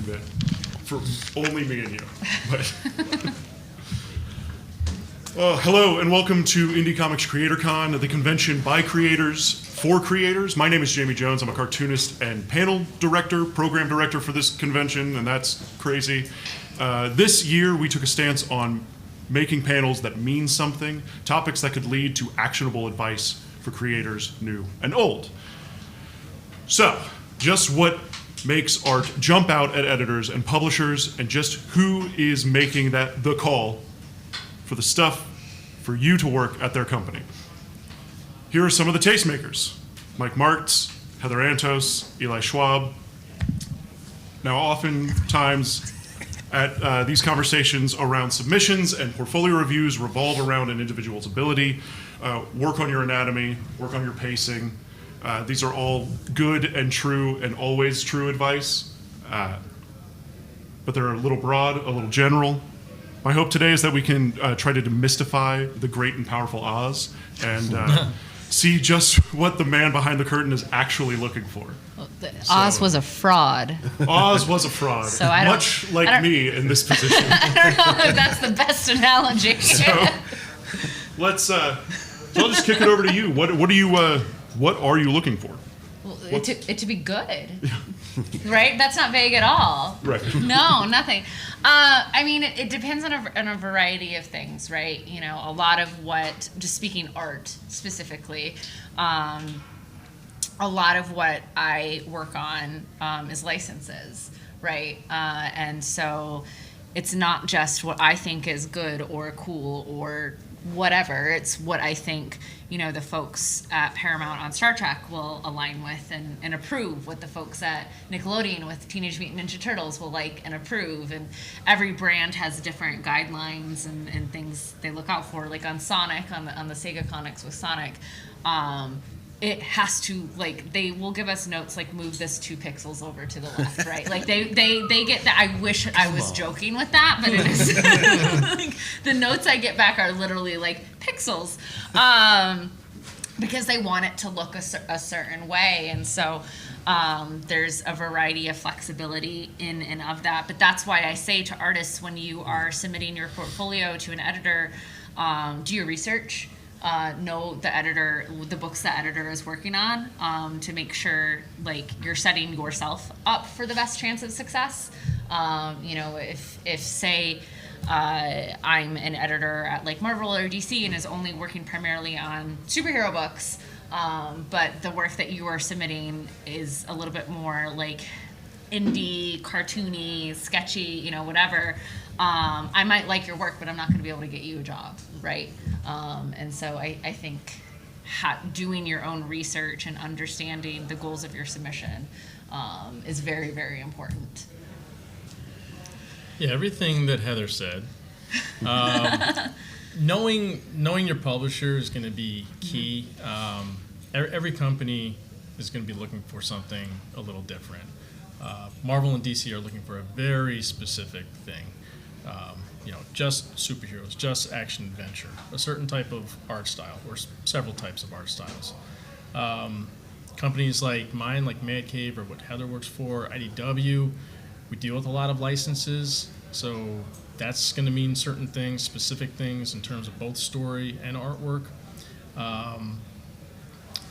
bit for only me and you. But hello and welcome to Indie Comics CreatorCon, the convention by creators for creators. My name is Jamie Jones. I'm a cartoonist and panel director, program director for this convention, and that's crazy. This year we took a stance on making panels that mean something, topics that could lead to actionable advice for creators new and old. So, just what makes art jump out at editors and publishers, and just who is making the call for the stuff for you to work at their company. Here are some of the tastemakers: Mike Marts, Heather Antos, Eli Schwab. Now, oftentimes at these conversations around submissions and portfolio reviews revolve around an individual's ability. Work on your anatomy, work on your pacing. These are all good and true and always true advice, but they're a little broad, a little general. My hope today is that we can try to demystify the great and powerful Oz and see just what the man behind the curtain is actually looking for. Well, Oz was a fraud. Oz was a fraud, so much like me in this position. I don't know if that's the best analogy. So I'll just kick it over to you. What are you looking for? Well, it to be good, right? That's not vague at all. Right. No, nothing. I mean, it depends on a variety of things, right? You know, a lot of what, just speaking art specifically, a lot of what I work on is licenses, right? And so it's not just what I think is good or cool or whatever. It's what I think, you know, the folks at Paramount on Star Trek will align with and approve, what the folks at Nickelodeon with Teenage Mutant Ninja Turtles will like and approve. And every brand has different guidelines and things they look out for. Like on Sonic, on the Sega Comix with Sonic, it has to, like, they will give us notes like, move this 2 pixels over to the left, right? Like they get that. I wish I was joking with that, but it is like, the notes I get back are literally like pixels, because they want it to look a certain way. And so there's a variety of flexibility in and of that. But that's why I say to artists, when you are submitting your portfolio to an editor, do your research. Know the books the editor is working on, to make sure like you're setting yourself up for the best chance of success. You know, if say I'm an editor at like Marvel or DC and is only working primarily on superhero books, but the work that you are submitting is a little bit more like indie, cartoony, sketchy, you know, whatever. I might like your work, but I'm not going to be able to get you a job, right? And so I think doing your own research and understanding the goals of your submission is very, very important. Yeah, everything that Heather said. Knowing your publisher is going to be key. Every company is going to be looking for something a little different. Marvel and DC are looking for a very specific thing. You know, just superheroes, just action adventure, a certain type of art style, or several types of art styles. Companies like mine, like Mad Cave, or what Heather works for, IDW, we deal with a lot of licenses, so that's going to mean certain things, specific things in terms of both story and artwork.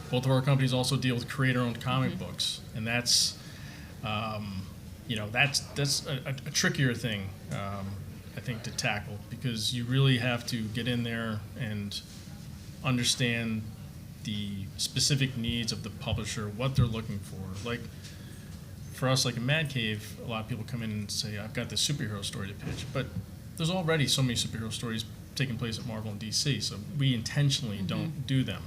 Both of our companies also deal with creator-owned comic books, and that's you know, that's a trickier thing, I think, to tackle, because you really have to get in there and understand the specific needs of the publisher, what they're looking for. Like for us, like in Mad Cave, a lot of people come in and say, I've got this superhero story to pitch, but there's already so many superhero stories taking place at Marvel and DC, so we intentionally don't do them.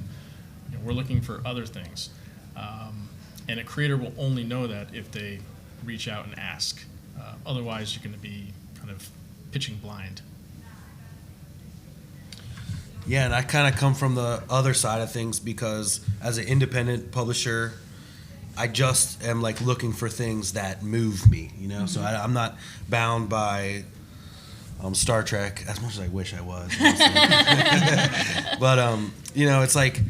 You know, we're looking for other things. And a creator will only know that if they reach out and ask. Otherwise, you're going to be kind of pitching blind. Yeah, and I kind of come from the other side of things, because as an independent publisher, I just am like looking for things that move me, you know? So I'm not bound by Star Trek as much as I wish I was. But, you know, it's like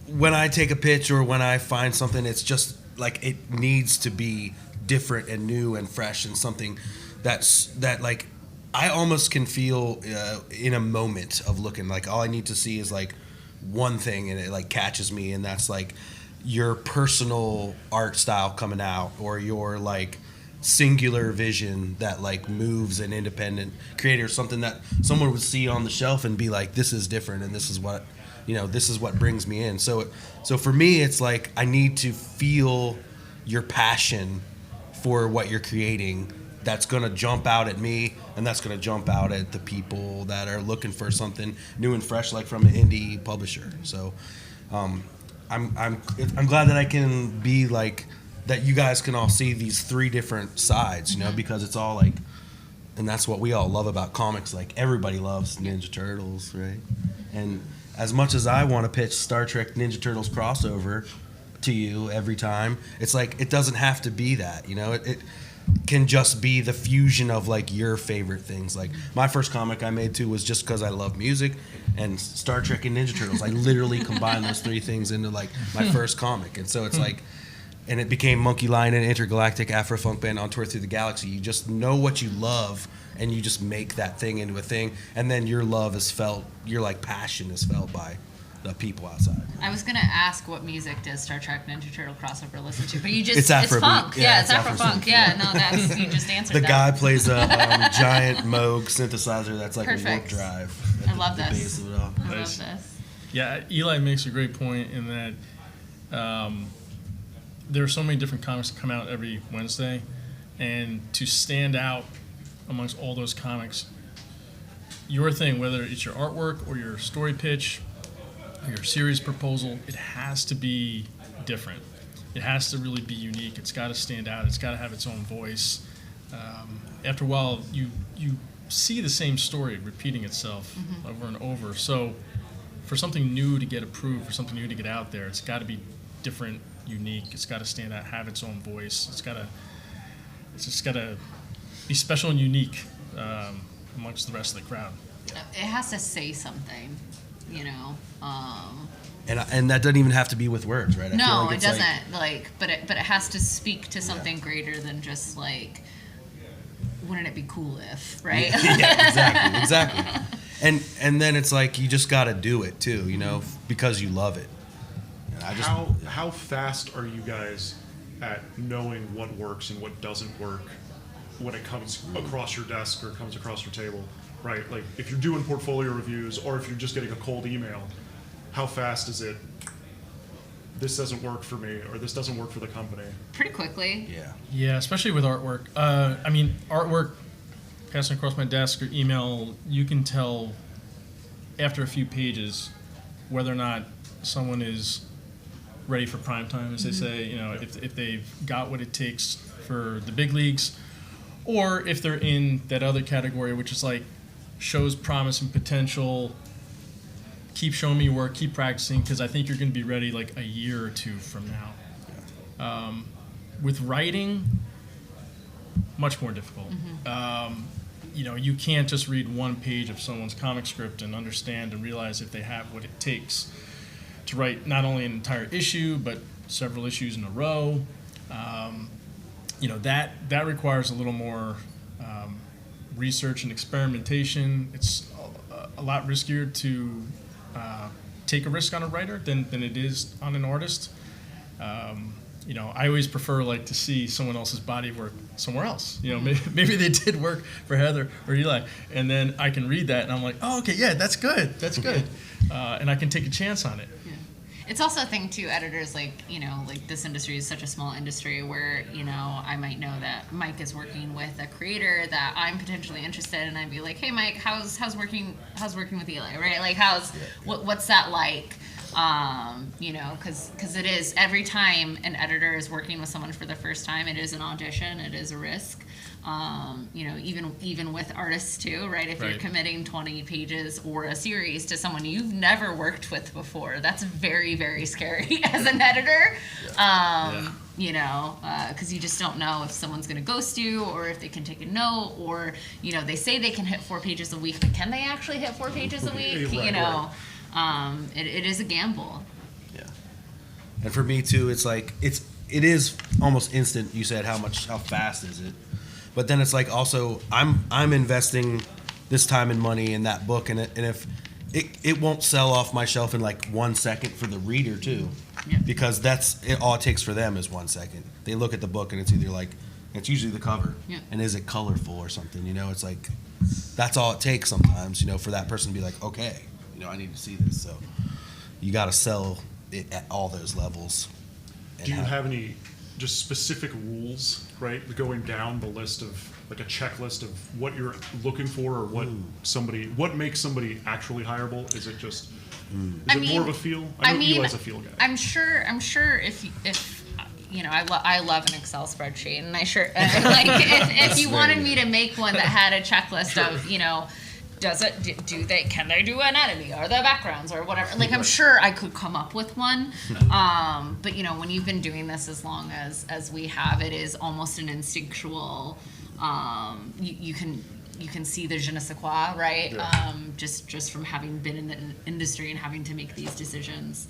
when I take a pitch or when I find something, it's just like it needs to be different and new and fresh and something that like I almost can feel in a moment of looking. Like all I need to see is like one thing and it like catches me, and that's like your personal art style coming out, or your like singular vision that like moves an independent creator, something that someone would see on the shelf and be like, this is different and this is what, you know, this is what brings me in. So for me, it's like I need to feel your passion for what you're creating. That's going to jump out at me, and that's going to jump out at the people that are looking for something new and fresh, like from an indie publisher. So I'm glad that I can be like, that you guys can all see these three different sides, you know, because it's all like, and that's what we all love about comics. Like everybody loves Ninja Turtles, right? And as much as I want to pitch Star Trek Ninja Turtles crossover to you every time, it's like, it doesn't have to be that, you know, it can just be the fusion of like your favorite things. Like my first comic I made too was just because I love music and Star Trek and Ninja Turtles. I literally combined those three things into like my first comic. And so it's like, and it became Monkey Lion and Intergalactic Afro-Funk Band on Tour Through the Galaxy. You just know what you love and you just make that thing into a thing. And then your love is felt, your like passion is felt by the people outside. I was gonna ask what music does Star Trek Ninja Turtle crossover listen to, but you just It's Afrobeat. funk. Yeah, It's it's Afro-funk. Afrobeat. Yeah, no, that's you just answered The that. guy plays a giant Moog synthesizer that's like a warp Perfect. drive. I love the this. base of it all. I love Nice. this. Yeah, Eli makes a great point in that there are so many different comics that come out every Wednesday, and to stand out amongst all those comics, your thing, whether it's your artwork or your story pitch or your series proposal, it has to be different. It has to really be unique. It's got to stand out. It's got to have its own voice. After a while, you see the same story repeating itself over and over. So for something new to get approved, for something new to get out there, it's got to be different, unique. It's got to stand out, have its own voice. It's just got to be special and unique amongst the rest of the crowd. It has to say something, you know. And that doesn't even have to be with words, right? I feel No, like it it's doesn't. But it has to speak to something greater than just like, wouldn't it be cool if, right? Yeah, exactly. And then it's like you just got to do it too, you know, because you love it. And I just, How fast are you guys at knowing what works and what doesn't work when it comes across your desk or comes across your table, right? Like if you're doing portfolio reviews or if you're just getting a cold email, how fast is it? This doesn't work for me, or this doesn't work for the company. Pretty quickly. yeah. Yeah, especially with artwork. I mean, artwork passing across my desk or email, you can tell after a few pages whether or not someone is ready for prime time, as they say. You know, if they've got what it takes for the big leagues, or if they're in that other category, which is like shows promise and potential. Keep showing me your work, keep practicing, because I think you're going to be ready like a year or two from now. With writing, much more difficult. You know, you can't just read one page of someone's comic script and understand and realize if they have what it takes to write not only an entire issue, but several issues in a row. You know, that requires a little more research and experimentation. It's a lot riskier to take a risk on a writer than it is on an artist. You know, I always prefer like to see someone else's body of work somewhere else. You know, maybe they did work for Heather or Eli, and then I can read that and I'm like, oh, okay, yeah, that's good, and I can take a chance on it. It's also a thing too, editors, like, you know, like this industry is such a small industry where, you know, I might know that Mike is working with a creator that I'm potentially interested in, and I'd be like, hey Mike, how's working with Eli, right? Like what's that like? You know, because it is, every time an editor is working with someone for the first time, it is an audition, it is a risk. You know, even with artists too, right? If you're committing 20 pages or a series to someone you've never worked with before, that's very, very scary as an editor. You know, because you just don't know if someone's going to ghost you or if they can take a note, or, you know, they say they can hit 4 pages a week, but can they actually hit 4 pages a week? Right, you know, it is a gamble. Yeah. And for me too, it's like it is almost instant. You said how fast is it? But then it's like also I'm investing this time and money in that book, and if it won't sell off my shelf in like 1 second for the reader too, because that's it. All it takes for them is 1 second. They look at the book and it's either like it's usually the cover, and is it colorful or something? It's like that's all it takes sometimes. For that person to be like, okay, I need to see this. So you got to sell it at all those levels. Do you have any just specific rules, right, going down the list of like a checklist of what you're looking for, or what makes somebody actually hireable? Is it just more of a feel? I know Eli's a feel guy. I'm sure if I love an Excel spreadsheet, and if you wanted me to make one that had a checklist of can they do anatomy or the backgrounds or whatever, I'm sure I could come up with one, but when you've been doing this as long as we have, it is almost an instinctual, you can see the je ne sais quoi, right? Just from having been in the industry and having to make these decisions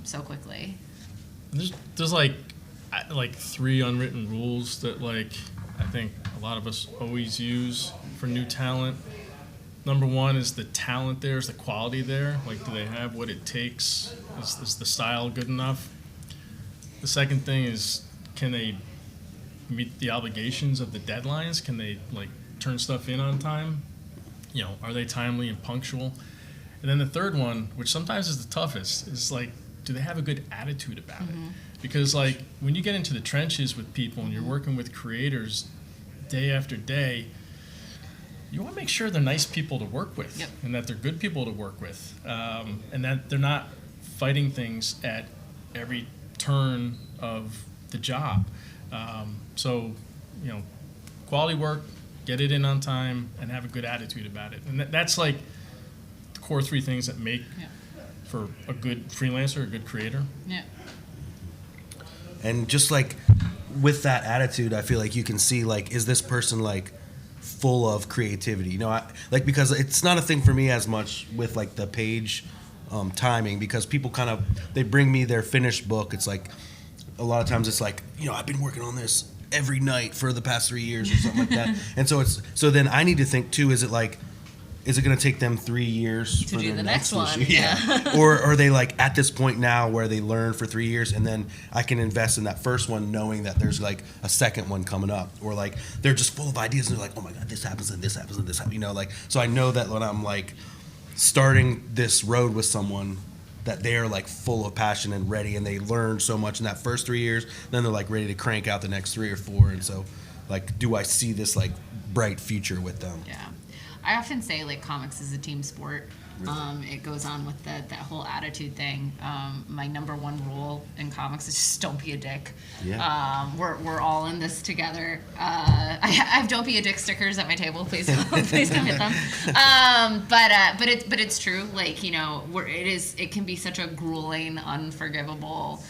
so quickly. There's like 3 unwritten rules that I think a lot of us always use for new talent. Number 1 is the talent there, is the quality there. Do they have what it takes? Is the style good enough? The second thing is, can they meet the obligations of the deadlines? Can they turn stuff in on time? Are they timely and punctual? And then the third one, which sometimes is the toughest, is do they have a good attitude about it? Because when you get into the trenches with people and you're working with creators day after day, you want to make sure they're nice people to work with, and that they're good people to work with, and that they're not fighting things at every turn of the job. So, quality work, get it in on time, and have a good attitude about it. And that's the core 3 things that make for a good freelancer, a good creator. Yeah. And just with that attitude, I feel like you can see is this person full of creativity, because it's not a thing for me as much with the page timing, because people they bring me their finished book. It's a lot of times it's I've been working on this every night for the past 3 years or something like that. And so then I need to think too, is it going to take them 3 years to for do their the next one? issue? Yeah. Or are they at this point now where they learn for 3 years, and then I can invest in that first one knowing that there's a second one coming up, or they're just full of ideas and they're oh my God, this happens and this happens and this happens, so I know that when I'm starting this road with someone, that they're full of passion and ready, and they learn so much in that first 3 years, then they're ready to crank out the next 3 or 4. And so do I see this bright future with them? Yeah. I often say comics is a team sport. Really? It goes on with that whole attitude thing. My number 1 rule in comics is just don't be a dick. Yeah. We're all in this together. I have don't be a dick stickers at my table. Please come hit them. But it's true. It can be such a grueling, unforgivable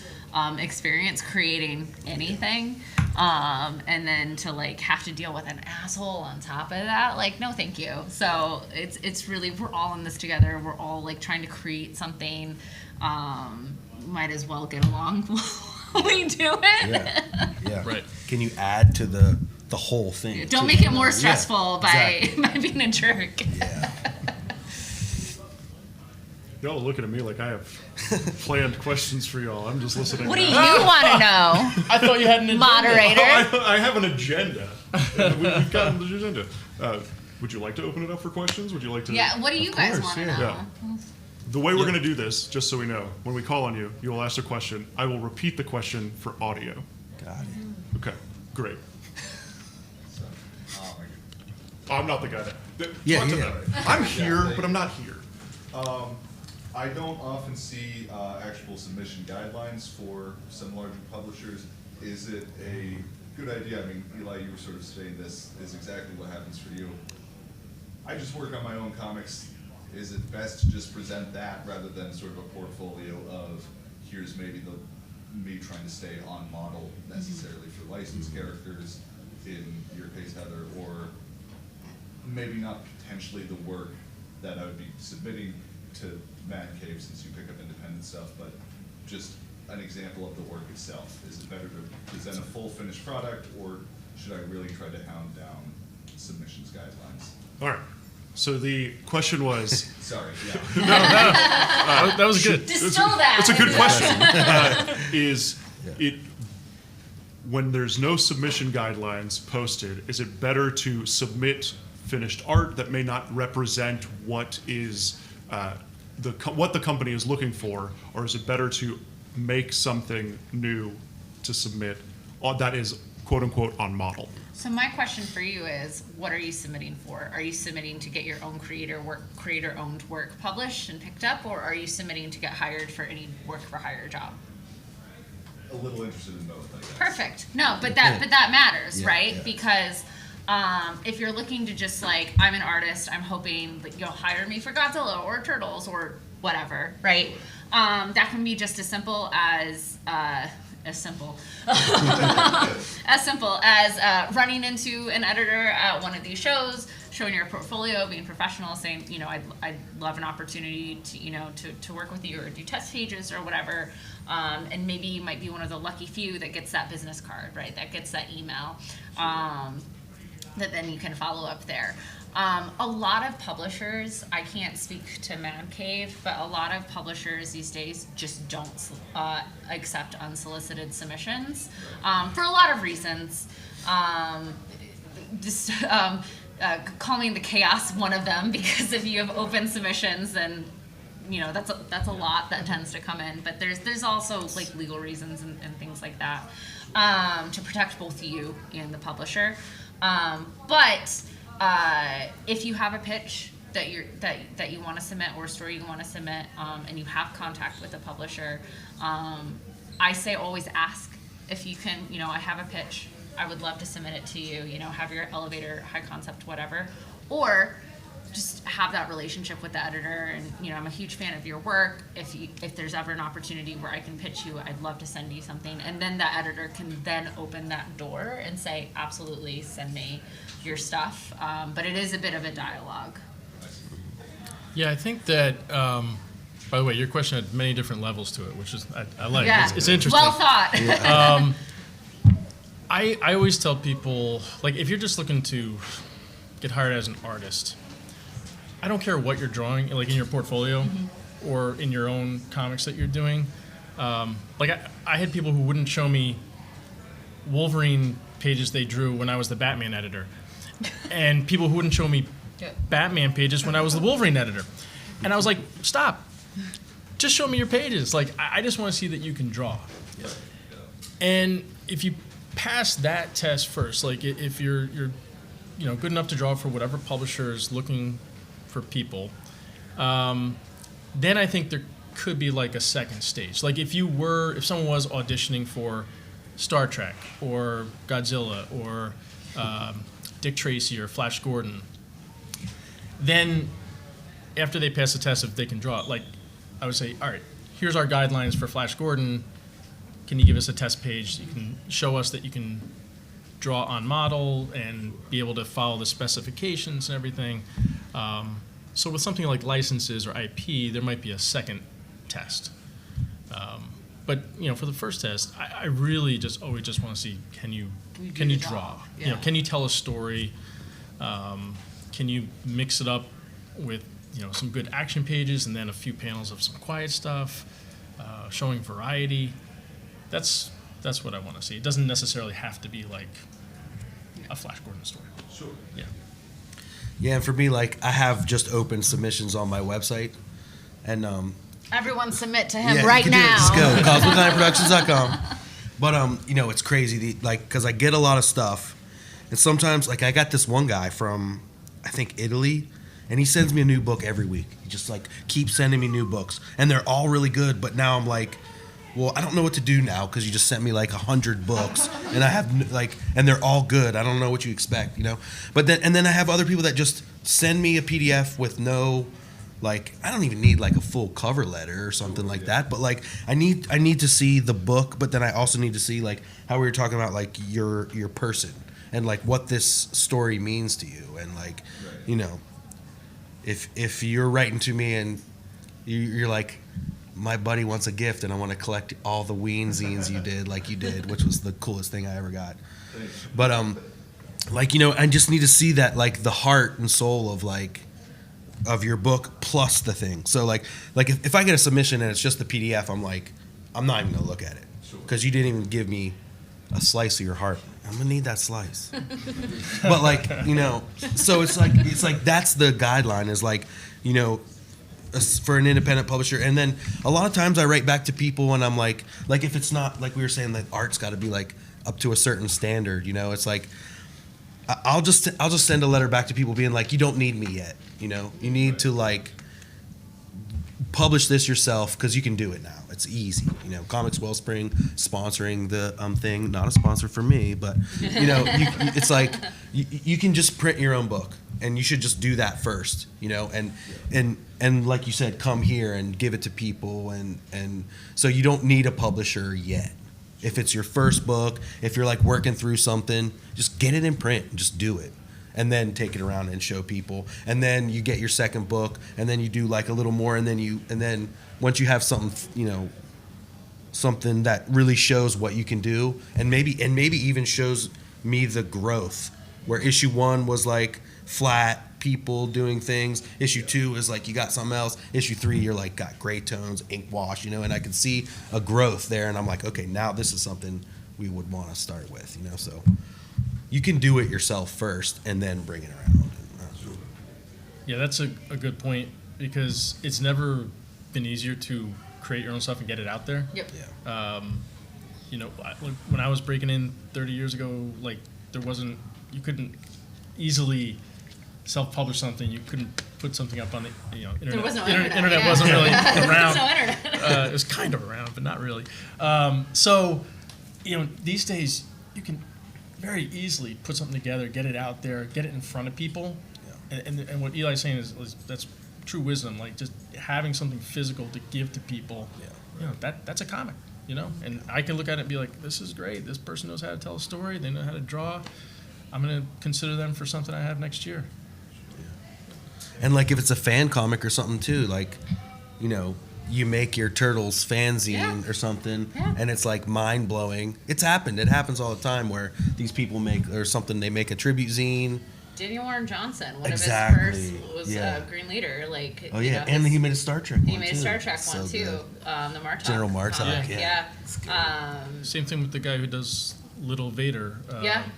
experience creating anything. And then to have to deal with an asshole on top of that, no, thank you. So it's really, we're all in this together. We're all trying to create something. Might as well get along while we do it. Yeah. Right. Can you add to the whole thing? Don't make it more stressful by being a jerk. Yeah. Y'all are looking at me like I have planned questions for y'all. I'm just listening. What do you want to know? I thought you had an agenda. Moderator. I have an agenda. We've got an agenda. Would you like to open it up for questions? Would you like to? Yeah, what do you guys want to know? Yeah. The way we're going to do this, just so we know, when we call on you, you will ask a question. I will repeat the question for audio. Got it. Okay, great. I'm not the guy that. I'm here, but I'm not here. I don't often see actual submission guidelines for some larger publishers. Is it a good idea? I mean, Eli, you were sort of saying this is exactly what happens for you. I just work on my own comics. Is it best to just present that rather than sort of a portfolio of here's maybe me trying to stay on model necessarily for licensed characters, in your case, Heather, or maybe not potentially the work that I would be submitting to Man Cave, since you pick up independent stuff, but just an example of the work itself? Is it better to present a full finished product, or should I really try to hound down submissions guidelines? All right. So the question was, Sorry, yeah. That was good. Distill that. it's a good question. Is it when there's no submission guidelines posted, is it better to submit finished art that may not represent what is what the company is looking for, or is it better to make something new to submit that is quote unquote on model? So my question for you is, what are you submitting for? Are you submitting to get your own creator-owned work published and picked up, or are you submitting to get hired for any work-for-hire job? A little interested in both, I guess. Perfect. No, but that matters, Yeah, right? yeah. Because if you're looking to just like, I'm an artist, I'm hoping that you'll hire me for Godzilla or Turtles or whatever, right? That can be just as simple as running into an editor at one of these shows, showing your portfolio, being professional, saying, you know, I'd love an opportunity to, you know, to work with you or do test pages or whatever. And maybe you might be one of the lucky few that gets that business card, right? That gets that email, that then you can follow up there. A lot of publishers, I can't speak to Man Cave, but a lot of publishers these days just don't accept unsolicited submissions for a lot of reasons. Calling the chaos one of them, because if you have open submissions, then you know that's a lot that tends to come in. But there's also like legal reasons and things like that to protect both you and the publisher. But if you have a pitch that you want to submit, or a story you want to submit, and you have contact with a publisher, I say always ask if you can. You know, I have a pitch, I would love to submit it to you. You know, have your elevator, high concept, whatever, or just have that relationship with the editor. And you know, I'm a huge fan of your work. If there's ever an opportunity where I can pitch you, I'd love to send you something. And then the editor can then open that door and say, absolutely, send me your stuff. But it is a bit of a dialogue. Yeah, I think that, by the way, your question had many different levels to it, which is, I like. Yeah. It's interesting. Well thought. I always tell people, like, if you're just looking to get hired as an artist, I don't care what you're drawing, like in your portfolio or in your own comics that you're doing. Like, I had people who wouldn't show me Wolverine pages they drew when I was the Batman editor, and people who wouldn't show me Batman pages when I was the Wolverine editor. And I was like, stop. Just show me your pages. Like, I just want to see that you can draw. And if you pass that test first, like if you're you know, good enough to draw for whatever publisher is looking for people, then I think there could be like a second stage. Like if someone was auditioning for Star Trek or Godzilla or Dick Tracy or Flash Gordon, then after they pass the test, if they can draw, like I would say, all right, here's our guidelines for Flash Gordon. Can you give us a test page? You can show us that you can draw on model and be able to follow the specifications and everything. So with something like licenses or IP, there might be a second test. But you know, for the first test, I really always just want to see, can you draw? Yeah. You know, can you tell a story? Can you mix it up with, you know, some good action pages and then a few panels of some quiet stuff, showing variety? That's what I want to see. It doesn't necessarily have to be like a Flash Gordon story. Sure. Yeah. Yeah, and for me, like, I have just open submissions on my website, and Everyone submit to him yeah, right you can do it. now. Just go, cosmicnineproductions.com. But you know, it's crazy, because I get a lot of stuff, and sometimes, like, I got this one guy from, I think, Italy, and he sends me a new book every week. He just like keeps sending me new books, and they're all really good. But now I'm like, well, I don't know what to do now because you just sent me like 100 books, and I have and they're all good. I don't know what you expect, you know. But then I have other people that just send me a PDF with no, like, I don't even need like a full cover letter or something like that. But like, I need to see the book, but then I also need to see like how we were talking about like your person and like what this story means to you, and like, you know, if you're writing to me and you're like, my buddy wants a gift, and I want to collect all the Ween zines you did, which was the coolest thing I ever got. But like, you know, I just need to see that, like, the heart and soul of your book plus the thing. So like if I get a submission and it's just the PDF, I'm like, I'm not even gonna look at it because you didn't even give me a slice of your heart. I'm gonna need that slice. But like, you know, so it's like that's the guideline, is like, you know, for an independent publisher. And then a lot of times I write back to people and I'm like if it's not, like we were saying, like art's got to be like up to a certain standard, you know, it's like I'll just send a letter back to people being like, you don't need me yet, you know, you need to like publish this yourself because you can do it now. It's easy, you know. Comix Wellspring sponsoring the thing, not a sponsor for me, but you know, it's like you can just print your own book, and you should just do that first, you know, and like you said, come here and give it to people, and so you don't need a publisher yet. If it's your first book, if you're like working through something, just get it in print and just do it. And then take it around and show people. And then you get your second book, and then you do like a little more, and then once you have something, you know, something that really shows what you can do, and maybe even shows me the growth, where issue 1 was like flat people doing things, issue 2 is like you got something else, issue 3 you're like got gray tones, ink wash, you know, and I can see a growth there, and I'm like, okay, now this is something we would want to start with, you know. So you can do it yourself first and then bring it around. Yeah, that's a good point, because it's never been easier to create your own stuff and get it out there. Yep. Yeah. You know, when I was breaking in 30 years ago, like you couldn't easily self-publish something. You couldn't put something up on the internet. There was no internet yeah. wasn't really around. There was no internet. It was kind of around, but not really. So, you know, these days you can very easily put something together, get it out there, get it in front of people. Yeah. And what Eli's saying is that's true wisdom. Like, just having something physical to give to people. Yeah. You know, that's a comic. You know, and I can look at it and be like, this is great. This person knows how to tell a story. They know how to draw. I'm going to consider them for something I have next year. And like if it's a fan comic or something too, like, you know, you make your Turtles fanzine or something, and it's like mind blowing. It's happened. It happens all the time where these people make they make a tribute zine. Daniel Warren Johnson, one Exactly. of his first was Green Leader. Like, oh yeah, and he made a Star Trek one. He made a Star Trek So one too. good. The Martok. General Martok. Yeah. Same thing with the guy who does Little Vader.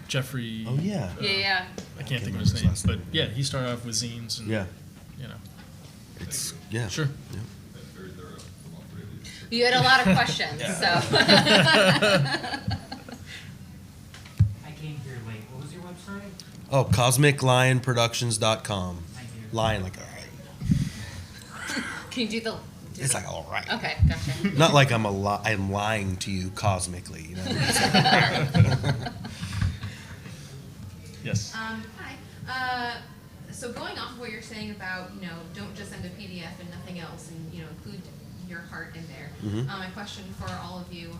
Jeffrey. Oh yeah. Yeah. I can't think of his name, but yeah, he started off with zines. And, Yeah. You know. It's Sure. Yeah. You had a lot of questions, so. I came here late. What was your website? Oh, CosmicLionProductions.com. Thank you. Lion, like, Can you do the? it's like, all right. Okay, gotcha. Not like I'm lying to you cosmically, you know. It's like, Yes. Hi. So going off of what you're saying about, you know, don't just send a PDF and nothing else, and, you know, include your heart in there. My question for all of you,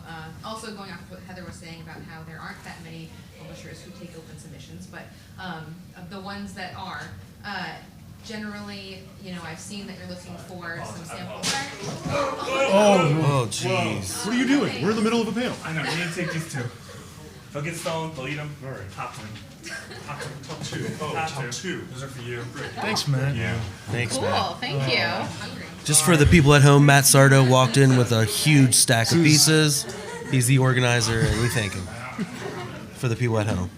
also going off of what Heather was saying about how there aren't that many publishers who take open submissions, but of the ones that are, generally, you know, I've seen that you're looking for some sample art. oh, jeez. What are you doing? We're in the middle of a panel. I know, you need to take these two. If I get stolen, delete them. All right. Top one. Top two. Oh, top two. Those are for you. Thanks, man. Yeah. Thanks, Cool, man. thank you. Hungry. Just for the people at home, Matt Sardo walked in with a huge stack of pieces. He's the organizer, and we thank him. For the people at home.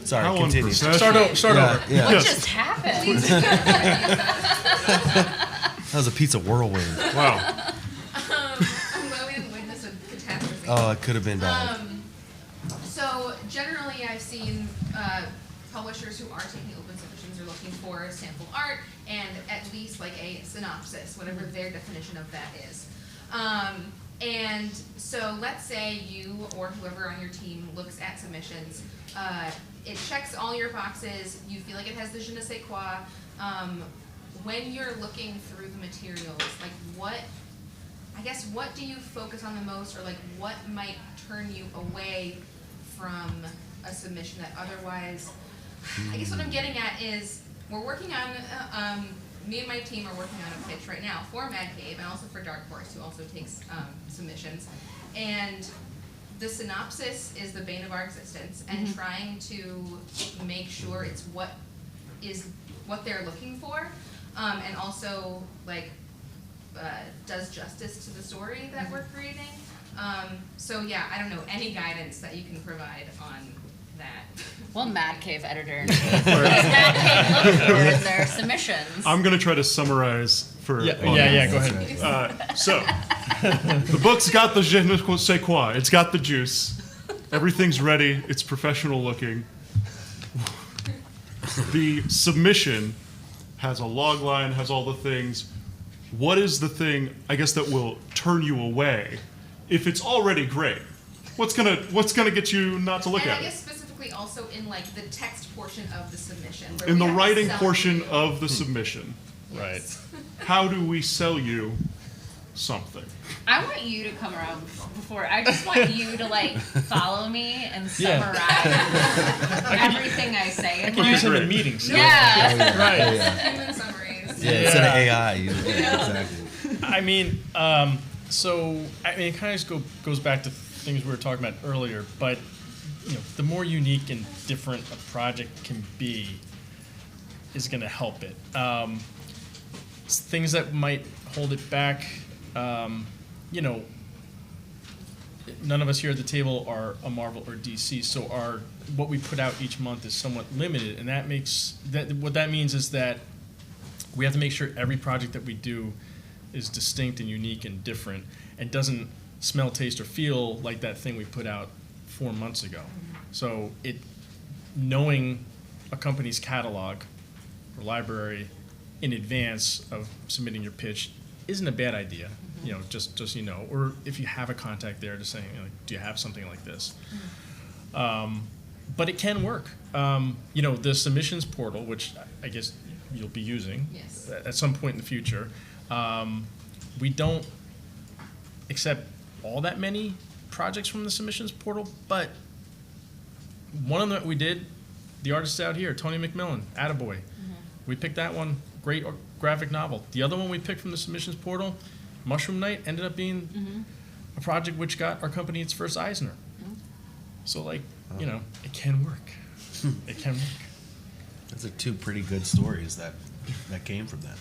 Sorry, How continue. unprofessional. Start over. Yeah. What just happened? That was a pizza whirlwind. Wow. I'm glad we didn't witness a catastrophe. Oh, it could have been bad. So generally, I've seen publishers who are taking open submissions are looking for sample art and at least like a synopsis, whatever their definition of that is. And so let's say you or whoever on your team looks at submissions, it checks all your boxes, you feel like it has the je ne sais quoi. When you're looking through the materials, like what do you focus on the most, or like what might turn you away from a submission that otherwise, I guess what I'm getting at is we're working on me and my team are working on a pitch right now for Mad Cave and also for Dark Horse, who also takes submissions. And the synopsis is the bane of our existence, and trying to make sure it's what they're looking for, and also like does justice to the story that we're creating. So yeah, I don't know, any guidance that you can provide on that. Well, Mad Cave editor. Mad Cave look for in their submissions. I'm going to try to summarize for Yeah, go ahead. So, the book's got the je ne sais quoi. It's got the juice. Everything's ready. It's professional looking. The submission has a log line, has all the things. What is the thing, I guess, that will turn you away if it's already great? What's gonna get you not to look And at I guess it? specifically also in like the text portion of the submission. where In we the have to writing sell portion you. of the submission, Right. how do we sell you something? I want you to come around before. I just want you to like follow me and summarize everything I say. I in can use him one. in meetings. Yeah. Right. Human summaries. Yeah, instead of AI. Exactly. I mean, it kind of goes back to things we were talking about earlier, but the more unique and different a project can be is going to help it. Things that might hold it back, none of us here at the table are a Marvel or DC, so what we put out each month is somewhat limited, and what that means is that we have to make sure every project that we do is distinct and unique and different and doesn't smell, taste, or feel like that thing we put out 4 months ago. So knowing a company's catalog or library in advance of submitting your pitch isn't a bad idea. Just or if you have a contact there to say, do you have something like this? But it can work. The submissions portal, which I guess you'll be using Yes. at some point in the future. We don't accept all that many projects from the submissions portal, but one of them that we did, the artist out here, Tony McMillan, Attaboy. We picked that one, great graphic novel. The other one we picked from the submissions portal, Mushroom Night, ended up being a project which got our company its first Eisner. So it can work. It can work. Those are two pretty good stories that came from that.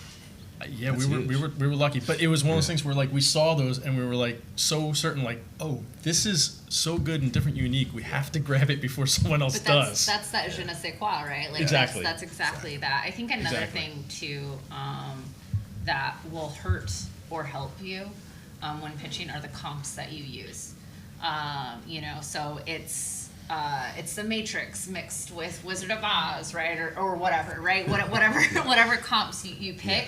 Yeah, That's we were lucky, but it was one of those things where we saw those and we were so certain, oh, this is so good and different, unique. We have to grab it before someone else But does. that's that je ne sais quoi, right? Exactly. That's exactly that. I think another thing too that will hurt or help you when pitching are the comps that you use. So it's the Matrix mixed with Wizard of Oz, right, or whatever, right? Whatever comps you pick.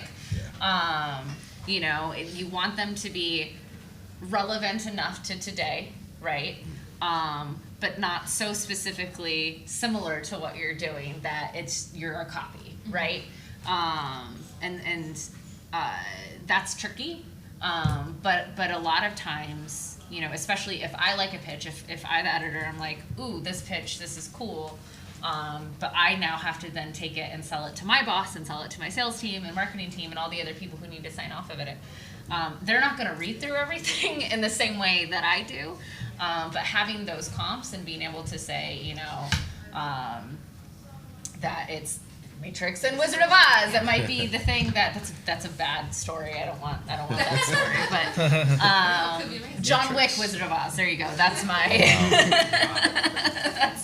You want them to be relevant enough to today, right? But not so specifically similar to what you're doing that you're a copy, right? That's tricky. But a lot of times, especially if I like a pitch, if I'm the editor, I'm like, ooh, this pitch, this is cool. But I now have to then take it and sell it to my boss and sell it to my sales team and marketing team and all the other people who need to sign off of it. They're not going to read through everything in the same way that I do. But having those comps and being able to say, that it's Matrix and Wizard of Oz, that might be the thing that's a bad story. I don't want that story. But John Wick, Wizard of Oz. There you go. That's my.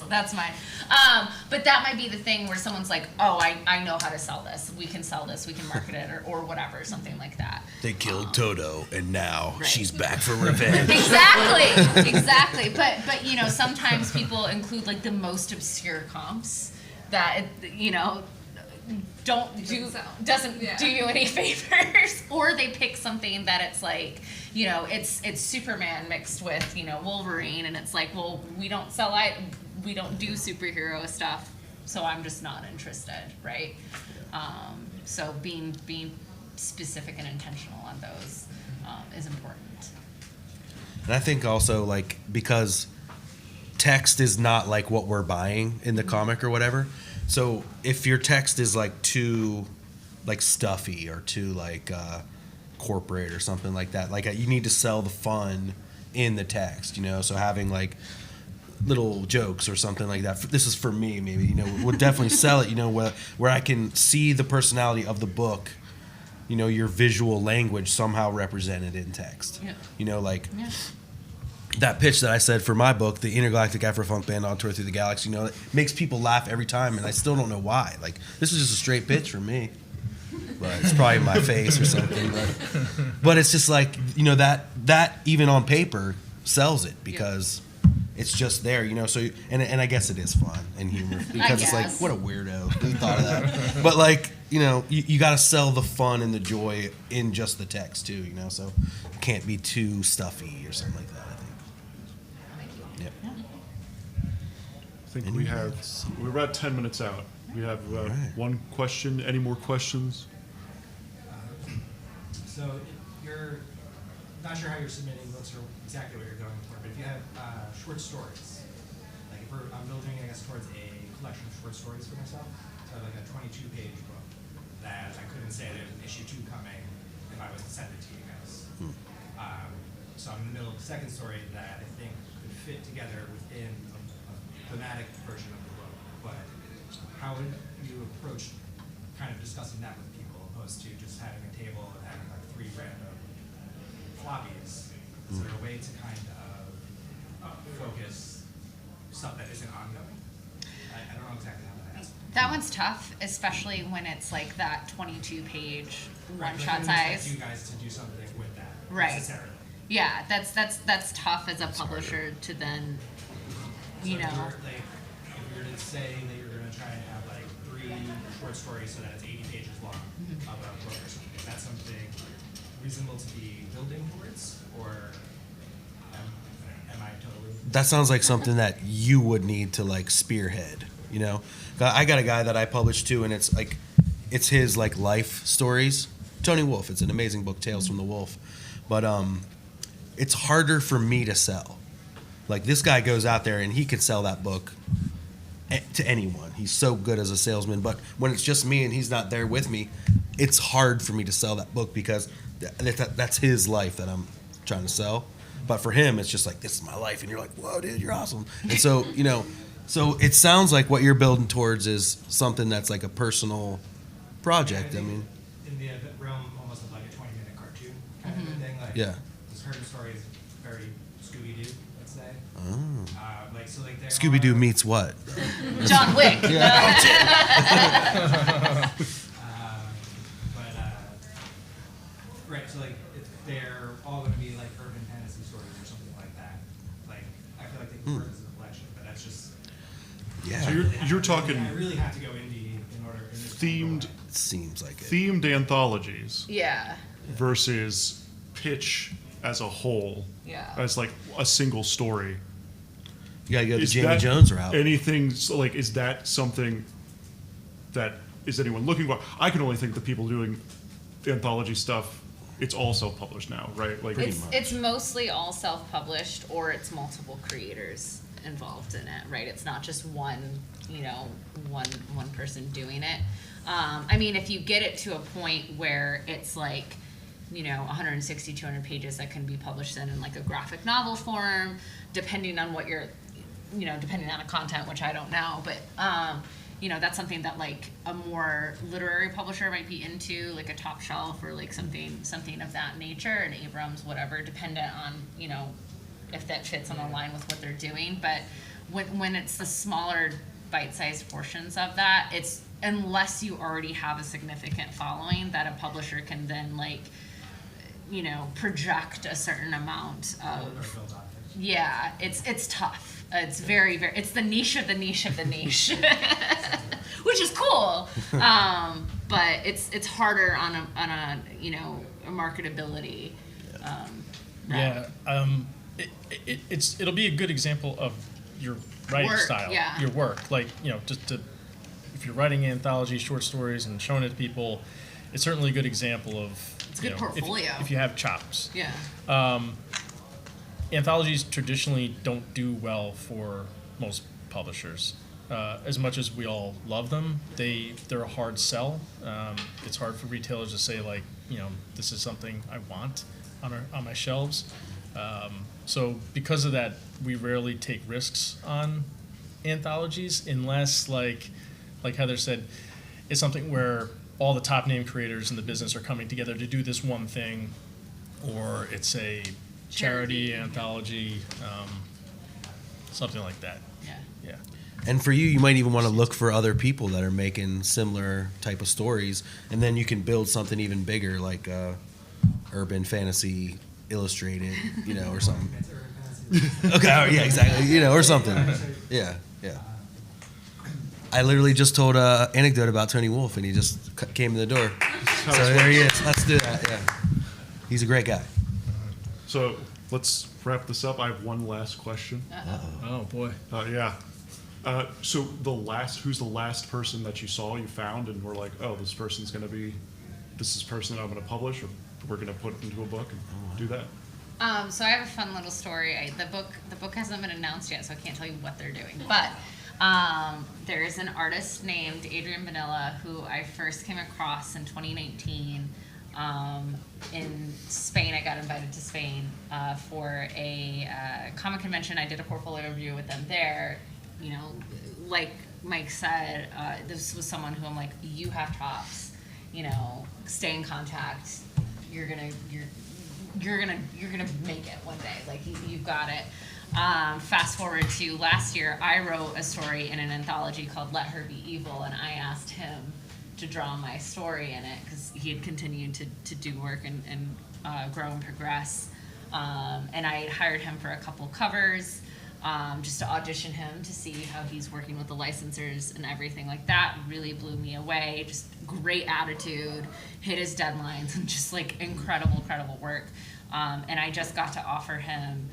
that's mine. But that might be the thing where someone's like, oh, I know how to sell this. We can sell this. We can market it or whatever, something like that. They killed Toto, and now right. she's back for revenge. Exactly. But sometimes people include the most obscure comps that doesn't do you any favors, or they pick something that it's it's Superman mixed with Wolverine, and it's well, we don't do superhero stuff, so I'm just not interested, right? So being specific and intentional on those is important. And I think also because text is not what we're buying in the comic or whatever. So if your text is too like stuffy or too like corporate or something like that. Like you need to sell the fun in the text, you know. So having like little jokes or something like that. This is for me, maybe, you know, would definitely sell it. You know, where I can see the personality of the book. You know, your visual language somehow represented in text. Yeah. You know, like that pitch that I said for my book, the Intergalactic Afro-Funk Band on Tour Through the Galaxy, you know, it makes people laugh every time, and I still don't know why. Like, this is just a straight pitch for me. But it's probably my face or something. But it's just like, you know, that even on paper sells it because it's just there, you know. So and I guess it is fun and humor because it's like, what a weirdo, who thought of that? But like, you know, you got to sell the fun and the joy in just the text too, you know. So it can't be too stuffy or something like that, I think. Yep. I think we're about 10 minutes out. We have one question. Any more questions? So you're not sure how you're submitting books or exactly what you're going for, but if you have short stories, like if I'm building, I guess, towards a collection of short stories for myself, so like a 22-page book that I couldn't say there's an issue 2 coming if I was to send it to you guys. So I'm in the middle of the second story that I think could fit together within a thematic version of the book, but how would you approach kind of discussing that with people opposed to just having a table and having like 3 random floppies? Is there a way to kind of focus stuff that isn't ongoing? I don't know exactly how to ask. That one's tough, especially when it's like that 22-page one-shot size. size. You guys to do something with that necessarily. Yeah, that's tough as a publisher to then, you know. If you were to say that you're going to try and have like 3 short stories so that it's 80 pages long of a book or something, is that something reasonable to be building towards, or am I totally? That sounds like something that you would need to like spearhead, you know. I got a guy that I published too, and it's like, it's his like life stories. Tony Wolfe. It's an amazing book, Tales from the Wolf, but it's harder for me to sell. Like, this guy goes out there and he can sell that book to anyone. He's so good as a salesman. But when it's just me and he's not there with me, it's hard for me to sell that book because that's his life that I'm trying to sell. But for him, it's just like, this is my life. And you're like, whoa, dude, you're awesome. And so, you know, so it sounds like what you're building towards is something that's like a personal project. I mean, in the realm almost of like a 20-minute cartoon kind of a thing. Like, this curtain story is very Scooby-Doo, let's say. Scooby-Doo meets what? John Wick. Right, so like if they're all going to be like urban fantasy stories or something like that, like I feel like they can work as a collection, but that's just. So you're talking. I really have to go indie in order. Themed. It seems like it. Themed anthologies. Yeah. Versus pitch as a whole. Yeah. As like a single story. You gotta go the Is Jamie that Jones route. Anything like, is that something that is anyone looking for? I can only think the people doing anthology stuff, it's all self-published now, right? Like It's mostly all self-published, or it's multiple creators involved in it, right? It's not just one, you know, one person doing it. I mean, if you get it to a point where it's like, you know, 160, 200 pages that can be published in like a graphic novel form, depending on what you're, you know, depending on the content, which I don't know, but you know, that's something that like a more literary publisher might be into, like a Top Shelf or like something of that nature, and Abrams, whatever, dependent on, you know, if that fits on the line with what they're doing. But when it's the smaller bite-sized portions of that, it's, unless you already have a significant following, that a publisher can then like, you know, project a certain amount of. Yeah, it's tough. It's very, very, it's the niche of the niche of the niche, which is cool. But it's harder on a you know, a marketability. It'll be a good example of your writing Work, style, your work. Like, you know, just to, if you're writing anthology short stories and showing it to people, it's certainly a good example of. It's a good portfolio. If you have chops. Yeah. Anthologies traditionally don't do well for most publishers. as much as we all love them, they're a hard sell. It's hard for retailers to say, like, this is something I want on my shelves. So because of that, we rarely take risks on anthologies unless, like Heather said, it's something where all the top name creators in the business are coming together to do this one thing, or it's a charity anthology, something like that. Yeah. And for you might even want to look for other people that are making similar type of stories, and then you can build something even bigger, like urban fantasy illustrated, or something. Okay, yeah, exactly, or something. Yeah. I literally just told an anecdote about Tony Wolf, and he just came in the door. So there he is. Let's do that. Yeah, he's a great guy. So let's wrap this up. I have one last question. Oh boy. Yeah. So who's the last person that you found, and were like, oh, this is the person that I'm going to publish, or we're going to put into a book and do that? So I have a fun little story. The book hasn't been announced yet, so I can't tell you what they're doing. But there's an artist named Adrian Vanilla who I first came across in 2019 in Spain. I got invited to Spain for a comic convention. I did a portfolio review with them there. Like Mike said, this was someone who I'm like, you have chops. Stay in contact. You're gonna make it one day. Like you've got it. Fast forward to last year, I wrote a story in an anthology called Let Her Be Evil, and I asked him to draw my story in it because he had continued to do work and grow and progress. And I had hired him for a couple covers just to audition him to see how he's working with the licensors and everything like that. Really blew me away. Just great attitude, hit his deadlines, and just like incredible work. And I just got to offer him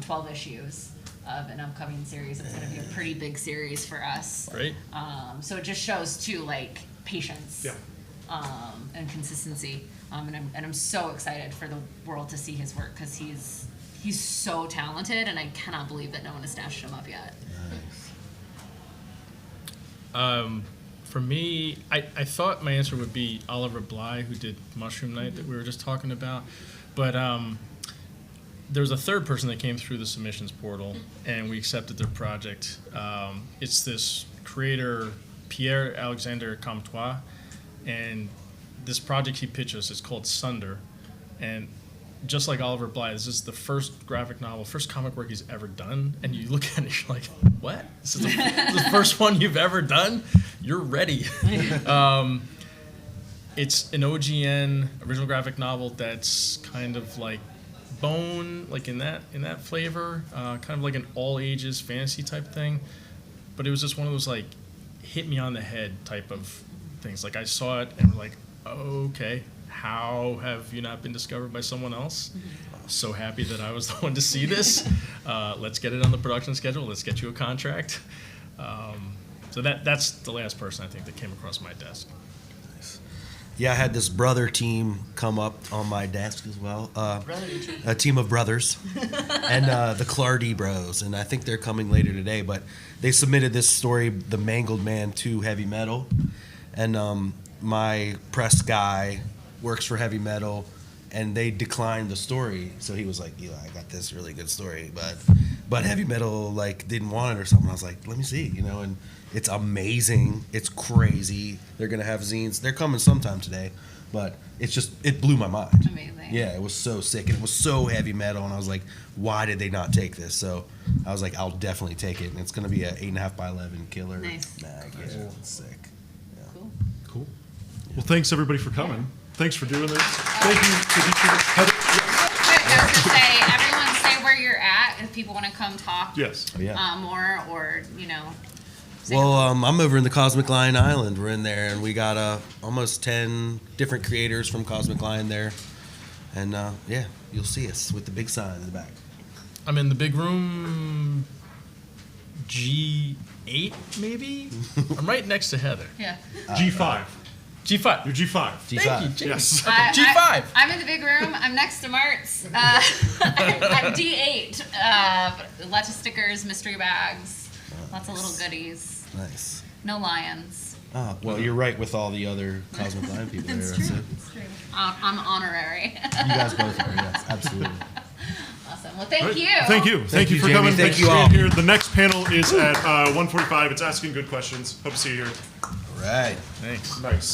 12 issues of an upcoming series. It's going to be a pretty big series for us. Great. So it just shows too, like, patience and consistency. And I'm so excited for the world to see his work because he's so talented, and I cannot believe that no one has snatched him up yet. For me, I thought my answer would be Oliver Bly, who did Mushroom Night that we were just talking about. But there was a third person that came through the submissions portal, and we accepted their project. It's this creator, Pierre-Alexandre Comtois, and this project he pitched us is called Sunder. And just like Oliver Bly, this is the first graphic novel, first comic work he's ever done. And you look at it, you're like, what? This is the first one you've ever done? You're ready. It's an OGN, original graphic novel, that's kind of like Bone, like in that flavor, kind of like an all ages fantasy type thing. But it was just one of those like hit me on the head type of things. Like I saw it and like, oh, okay, how have you not been discovered by someone else? So happy that I was the one to see this. Let's get it on the production schedule. Let's get you a contract. So that's the last person I think that came across my desk. Yeah, I had this brother team come up on my desk as well. A team of brothers, and the Clardy Bros, and I think they're coming later today. But they submitted this story, The Mangled Man, to Heavy Metal, and my press guy works for Heavy Metal, and they declined the story. So he was like, "Eli, I got this really good story, but Heavy Metal like didn't want it or something." I was like, "Let me see," and it's amazing. It's crazy. They're gonna have zines. They're coming sometime today, but it blew my mind. Amazing. Yeah, it was so sick, and it was so Heavy Metal, and I was like, why did they not take this? So I was like, I'll definitely take it, and it's gonna be a 8.5 by 11 killer. Nice. Mag. Yeah, it's sick. Yeah. Cool. Well, thanks everybody for coming. Thanks for doing this. Thank you to each of you. I was gonna say, everyone say where you're at if people want to come talk. Yes. Oh, yeah. More, or say Well, I'm over in the Cosmic Lion Island. We're in there, and we got almost 10 different creators from Cosmic Lion there. And yeah, you'll see us with the big sign in the back. I'm in the big room G8, maybe? I'm right next to Heather. Yeah. G5. G5. You're G5. G5. Thank you, Jamie. Yes. G5. I'm in the big room. I'm next to Marts. I'm D8. Lots of stickers, mystery bags, lots of little goodies. Nice. No lions. Oh, well, you're right with all the other Cosmic Lion people there. It's That's true. it. It's true. I'm honorary. You guys both are, yes, absolutely. Awesome. Well, thank Right. you. Thank you. Thank you for Jamie. coming. Thank Thanks you for all. being here. The next panel is at 1:45. It's asking good questions. Hope to see you here. All right. Thanks. Nice.